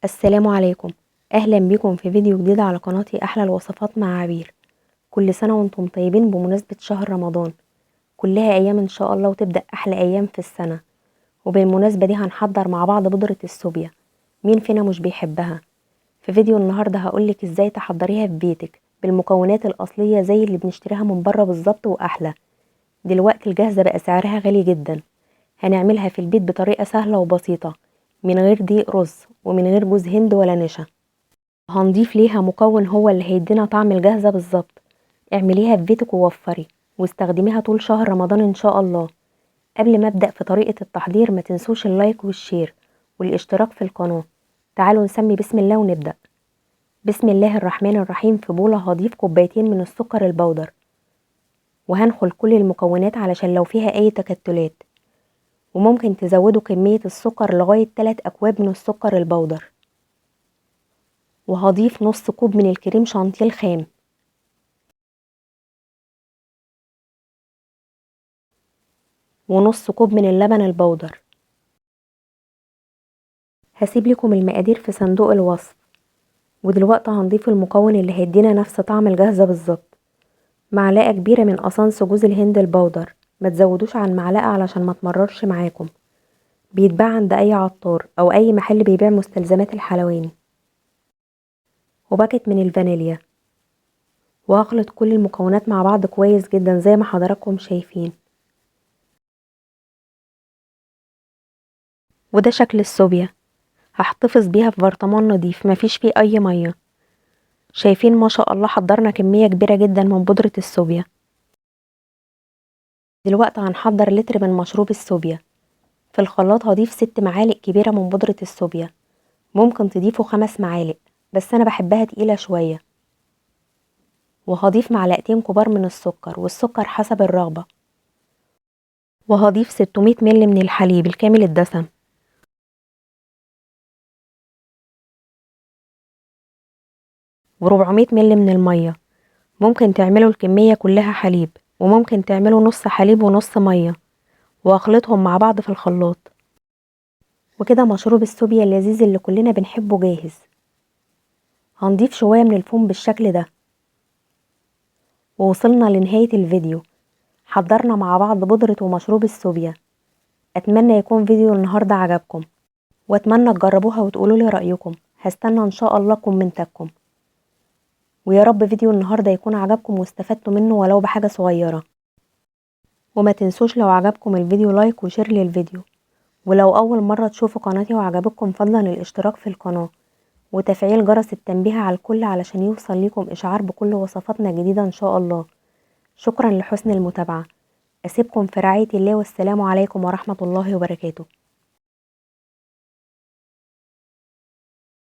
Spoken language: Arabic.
السلام عليكم. اهلا بيكم في فيديو جديد على قناتي احلى الوصفات مع عبير. كل سنة وانتم طيبين بمناسبة شهر رمضان، كلها ايام ان شاء الله وتبدأ احلى ايام في السنة. وبالمناسبة دي هنحضر مع بعض بودرة السوبيا، مين فينا مش بيحبها؟ في فيديو النهاردة هقولك ازاي تحضريها في بيتك بالمكونات الاصلية زي اللي بنشتريها من بره بالظبط واحلى. دلوقتي الجاهزة بقى سعرها غالي جدا، هنعملها في البيت بطريقة سهلة وبسيطة، من غير دقيق رز ومن غير جوز هند ولا نشا. هنضيف ليها مكون هو اللي هيدينا طعم الجاهزة بالظبط. اعمليها في بيتك ووفري واستخدميها طول شهر رمضان ان شاء الله. قبل ما ابدأ في طريقة التحضير ما تنسوش اللايك والشير والاشتراك في القناة. تعالوا نسمي بسم الله ونبدأ. بسم الله الرحمن الرحيم. في بولة هضيف كوبايتين من السكر البودر، وهنخل كل المكونات علشان لو فيها اي تكتلات، وممكن تزودوا كمية السكر لغاية 3 أكواب من السكر البودر. وهضيف نص كوب من الكريم شانتيه الخام، ونص كوب من اللبن البودر. هسيب لكم المقادير في صندوق الوصف. ودلوقتي هنضيف المكون اللي هيدينا نفس طعم الجاهزة بالظبط. معلقة كبيرة من قصنص جوز الهند البودر، ما تزودوش عن معلقة علشان ما تمررش معاكم. بيتباع عند اي عطار او اي محل بيبيع مستلزمات الحلواني. وباكت من الفانيليا. وهخلط كل المكونات مع بعض كويس جدا زي ما حضراتكم شايفين. وده شكل السوبيا. هحتفظ بيها في برطمان نضيف مفيش فيه اي ميه. شايفين ما شاء الله حضرنا كمية كبيرة جدا من بودرة السوبيا. دلوقتي هنحضر لتر من مشروب السوبيا. في الخلاط هضيف 6 معالق كبيرة من بودرة السوبيا، ممكن تضيفوا 5 معالق بس انا بحبها تقيلة شوية. وهضيف معلقتين كبار من السكر، والسكر حسب الرغبة. وهضيف 600 مل من الحليب الكامل الدسم. و400 مل من المية. ممكن تعملوا الكمية كلها حليب، وممكن تعملوا نص حليب ونص مية، واخلطهم مع بعض في الخلاط. وكده مشروب السوبيا اللذيذ اللي كلنا بنحبه جاهز. هنضيف شوية من الفوم بالشكل ده. ووصلنا لنهاية الفيديو. حضرنا مع بعض بودرة ومشروب السوبيا. اتمنى يكون فيديو النهاردة عجبكم، واتمنى تجربوها وتقولولي رأيكم. هستنى ان شاء الله كومنتاتكم. ويا رب فيديو النهاردة يكون عجبكم واستفدتوا منه ولو بحاجة صغيرة. وما تنسوش لو عجبكم الفيديو لايك وشير للفيديو. ولو اول مرة تشوفوا قناتي وعجبكم فضلا الاشتراك في القناة وتفعيل جرس التنبيه على الكل علشان يوصل لكم اشعار بكل وصفاتنا الجديدة ان شاء الله. شكرا لحسن المتابعة. اسيبكم في رعاية الله، والسلام عليكم ورحمة الله وبركاته.